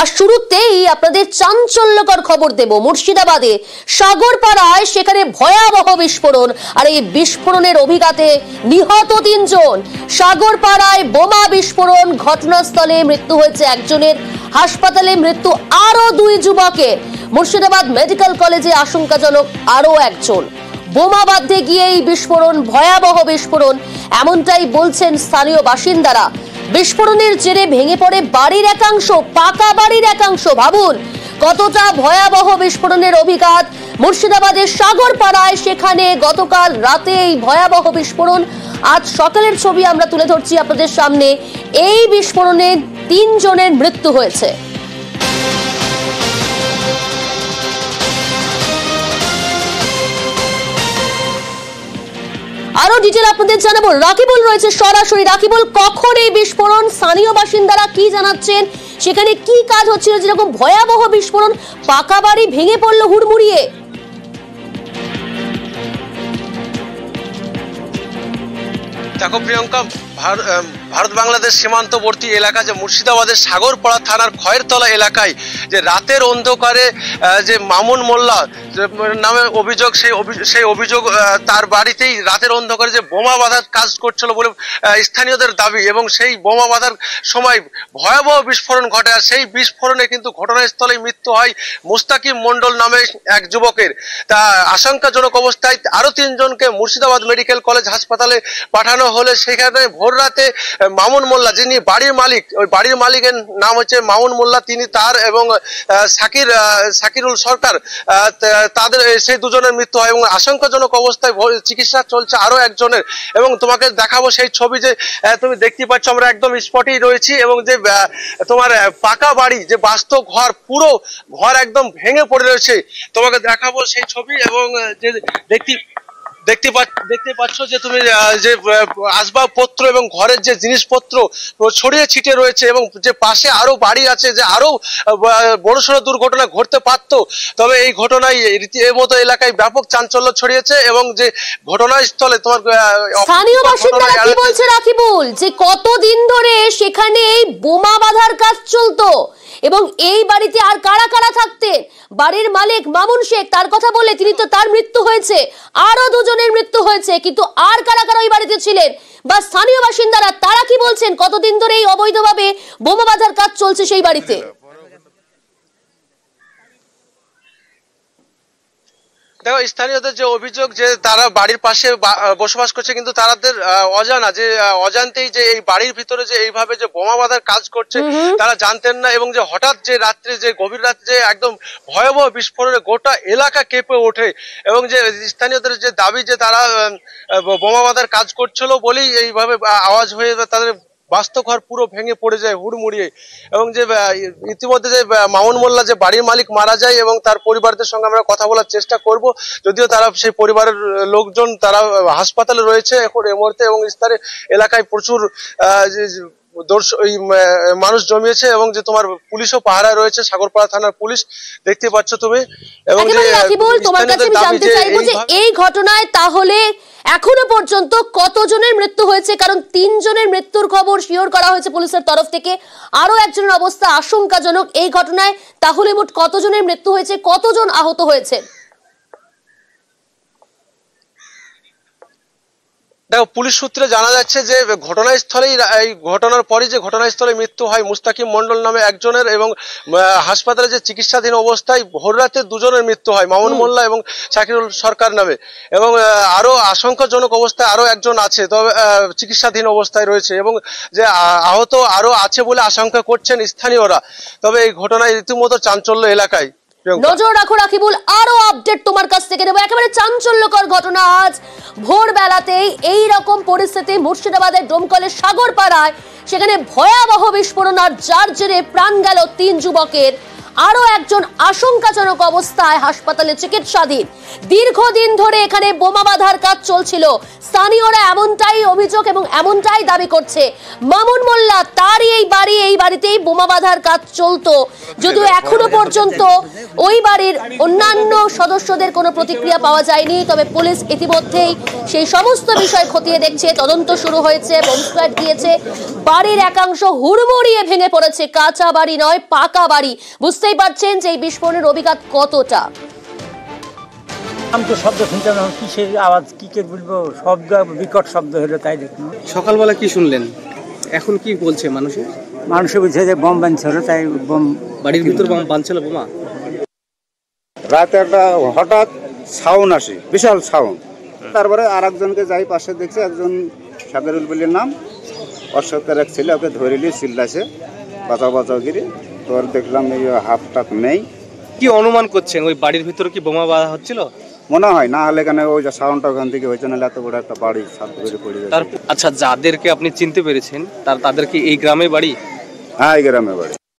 আর শুরুতেই আপনাদের চাঞ্চল্যকর খবর দেব মুর্শিদাবাদে সাগরপাড়ায় সেখানে ভয়াবহ বিস্ফোরণ আর এই বিস্ফোরণের অভিঘাতে নিহত 3 জন। সাগরপাড়ায় বোমা বিস্ফোরণ, ঘটনাস্থলে মৃত্যু হয়েছে একজনের, হাসপাতালে মৃত্যু আরো 2 যুবকের। মুর্শিদাবাদ মেডিকেল কলেজে আশঙ্কাজনক আরো একজন। বোমা বাঁধতে গিয়ে এই বিস্ফোরণ, ভয়াবহ বিস্ফোরণ এমনটাই বলছেন স্থানীয় বাসিন্দারা। বিস্ফোরণের জেরে ভেঙে পড়ে বাড়ির একাংশ, পাকা বাড়ির একাংশ। ভাবুন কতটা ভয়াবহ বিস্ফোরণের অভিঘাত মুর্শিদাবাদের সাগরপাড়ায়, সেখানে গতকাল রাতে এই ভয়াবহ বিস্ফোরণ। আজ সকালের ছবি আমরা তুলে ধরছি আপনাদের সামনে। এই বিস্ফোরণে 3 জনের মৃত্যু হয়েছে। আরো ডিটেল আপনাদের জানাবো, রাকিবুল রয়েছে সরাসরি। রাকিবুল, কখন এই বিস্ফোরণ, স্থানীয় বাসিন্দারা কি জানাচ্ছেন, সেখানে কি কাজ হচ্ছিল যেরকম ভয়াবহ বিস্ফোরণ, পাকা বাড়ি ভেঙে পড়লো হুড়মুড়িয়ে? দেখো প্রিয়ঙ্কা, ভারত বাংলাদেশ সীমান্তবর্তী এলাকা যে মুর্শিদাবাদের সাগরপাড়া থানার খয়েরতলা এলাকায় যে রাতের অন্ধকারে যে মামুন মোল্লা নামে অভিযোগ, সেই অভিযোগ তার বাড়িতেই রাতের অন্ধকারে যে বোমা বাঁধার কাজ করছিল বলে স্থানীয়দের দাবি, এবং সেই বোমা বাঁধার সময় ভয়াবহ বিস্ফোরণ ঘটে। আর সেই বিস্ফোরণে কিন্তু ঘটনাস্থলেই মৃত্যু হয় মুস্তাকিম মন্ডল নামে এক যুবকের। তা আশঙ্কাজনক অবস্থায় আরো 3 জনকে মুর্শিদাবাদ মেডিকেল কলেজ হাসপাতালে পাঠানো হলে সেখানে ভোর রাতে মামুন মোল্লা, যিনি বাড়ির মালিক, ওই বাড়ির মালিকের নাম হচ্ছে মামুন মোল্লা, তিনি তার এবং সাকিরুল সরকার, তাদের সেই 2 জনের মৃত্যু হয় এবং আশঙ্কাজনক অবস্থায় চিকিৎসা চলছে আরো একজনের। এবং তোমাকে দেখাবো সেই ছবি, যে তুমি দেখতে পাচ্ছ আমরা একদম স্পটেই রয়েছি, এবং যে তোমার পাকা বাড়ি, যে বাস্তব ঘর, পুরো ঘর একদম ভেঙে পড়ে রয়েছে। তোমাকে দেখাবো সেই ছবি, এবং যে দেখতে পাচ্ছ যে তুমি যে আসবাবপত্র এবং ঘরের যে জিনিসপত্র ছড়িয়ে ছিটিয়ে রয়েছে, এবং যে পাশে আরো বাড়ি আছে, যে আরো বড়সড় দুর্ঘটনা ঘটতে পারতো। তবে এই ঘটনায় এর মতো এলাকায় ব্যাপক চাঞ্চল্য ছড়িয়েছে, এবং যে ঘটনাস্থলে তোমার স্থানীয় বাসিন্দারা কি বলছে রাকিবুল, যে কতদিন ধরে সেখানে এই বোমা বাঁধার কাজ চলতো এবং এই বাড়িতে আর কারা কারা থাকতেন? বাড়ির মালিক মামুন শেখ, তার কথা বলে তিনি তো, তার মৃত্যু হয়েছে, আরো 2 জনের মৃত্যু হয়েছে, কিন্তু আর কারা কারা ওই বাড়িতে ছিলেন বা স্থানীয় বাসিন্দারা তারা কি বলছেন, কতদিন ধরে এই অবৈধভাবে বোমা বাঁধার কাজ চলছে সেই বাড়িতে? দেখো, স্থানীয়দের যে অভিযোগ যে তারা বাড়ির পাশে বসবাস করছে, কিন্তু তাদের অজানা, যে অজান্তেই যে এই বাড়ির ভিতরে যে এইভাবে যে বোমা বাঁধার কাজ করছে তারা জানতেন না, এবং যে হঠাৎ যে রাত্রে, যে গভীর রাত্রে যে একদম ভয়াবহ বিস্ফোরণে গোটা এলাকা কেঁপে ওঠে, এবং যে স্থানীয়দের যে দাবি যে তারা বোমা বাঁধার কাজ করছিল বলেই এইভাবে আওয়াজ হয়ে তাদের বাস্তব ঘর পুরো ভেঙে পড়ে যায় হুড়মুড়িয়ে। এবং যে ইতিমধ্যে যে মামুন মোল্লা, যে বাড়ির মালিক, মারা যায়, এবং তার পরিবারদের সঙ্গে আমরা কথা বলার চেষ্টা করব, যদিও তারা, সেই পরিবারের লোকজন তারা হাসপাতালে রয়েছে এখন এই মুহূর্তে, এবং এলাকায় প্রচুর মানুষ জমিয়েছে, এবং যে তোমার পুলিশও পাহারায় রয়েছে, সাগরপাড়া থানার পুলিশ দেখতে পাচ্ছ তুমি। এবং তোমার কাছে আমি জানতে চাইবো যে এই ঘটনায় তাহলে এখনো পর্যন্ত কতজনের মৃত্যু হয়েছে, কারণ 3 জনের মৃত্যুর খবর শিওর করা হয়েছে পুলিশের তরফ থেকে, আরো একজনের অবস্থা আশঙ্কাজনক। এই ঘটনায় তাহলে মোট কতজনের মৃত্যু হয়েছে, কতজন আহত হয়েছে? দেখো, পুলিশ সূত্রে জানা যাচ্ছে যে ঘটনাস্থলেই, এই ঘটনার পরে যে ঘটনাস্থলে মৃত্যু হয় মুস্তাকিম মন্ডল নামে একজনের, এবং হাসপাতালে যে চিকিৎসাধীন অবস্থায় ভোর রাতে 2 জনের মৃত্যু হয়, মামুন মোল্লা এবং সাকিরুল সরকার নামে, এবং আরো আশঙ্কাজনক অবস্থায় আরো একজন আছে, তবে চিকিৎসাধীন অবস্থায় রয়েছে, এবং যে আহত আরো আছে বলে আশঙ্কা করছেন স্থানীয়রা। তবে এই ঘটনায় রীতিমতো চাঞ্চল্য এলাকায়। নজর রাখো রাকিবুল, আরো আপডেট তোমার কাছ থেকে নেব। একেবারে চাঞ্চল্যকর ঘটনা আজ ভোরবেলাতেই এই রকম পরিস্থিতি মুর্শিদাবাদের ডোমকলের সাগরপাড়ায়, সেখানে ভয়াবহ বিস্ফোরণ আর যার জেরে প্রাণ গেল 3 যুবকের। আরো একজন আশঙ্কাজনক অবস্থায় হাসপাতালে চিকিৎসাধীন। দীর্ঘদিন ধরে এখানে বোমা বাঁধার কাজ চলছিল, স্থানীয়রা এমনটাই অভিযোগ এবং এমনটাই দাবি করছে। মামুন মোল্লা তারই এই বাড়িতেই বোমা বাঁধার কাজ চলতো, যদিও এখনো পর্যন্ত ওই বাড়ির অন্যান্য সদস্যদের কোনো প্রতিক্রিয়া পাওয়া যায়নি। তবে পুলিশ ইতিমধ্যেই সেই সমস্ত বিষয় খতিয়ে দেখছে, তদন্ত শুরু হয়েছে, বোম স্কোয়াড দিয়েছে। বাড়ির একাংশ হুড়মুড়িয়ে ভেঙে পড়েছে, কাঁচা বাড়ি নয় পাকা বাড়ি। বুঝতেই পারছেন যে এই বিস্ফোরণের অভিঘাত কতটা। আমি তো শব্দ শুনতাম, কিসের আওয়াজ, কি কে বলবো, শব্দ বিকট শব্দ হলো, তাই দেখুন। সকালবেলা কি শুনলেন? এখন কি বলছে মানুষে বলছে যে বোম বানছিল, তাই বোম বাড়ির ভিতর বোম বানছিল। বোমা রাতে একটা হঠাৎ সাউন্ড আসে, বিশাল সাউন্ড। তারপরে আর একজনকে যাই পাশে দেখছি, একজন সাগরুল বলির নাম, অশ্বত্থের এক ছেলে, ওকে ধরে নিয়ে চিল্লাছে বাঁচাও গিরি। তোর দেখলাম এই হাফ টাক নেই। কি অনুমান করছেন, ওই বাড়ির ভিতরে কি বোমা বাঁধা হচ্ছিল? মনে হয় না হলে কেন ওই যে সাউন্ডটা ওখান থেকে হয়েছে, না এত বড় একটা বাড়ি ছাদ করে পড়ে গেছে। আচ্ছা, যাদেরকে আপনি চিনতে পেরেছেন তাদের কি এই গ্রামে বাড়ি? হ্যাঁ, এই গ্রামে বাড়ি।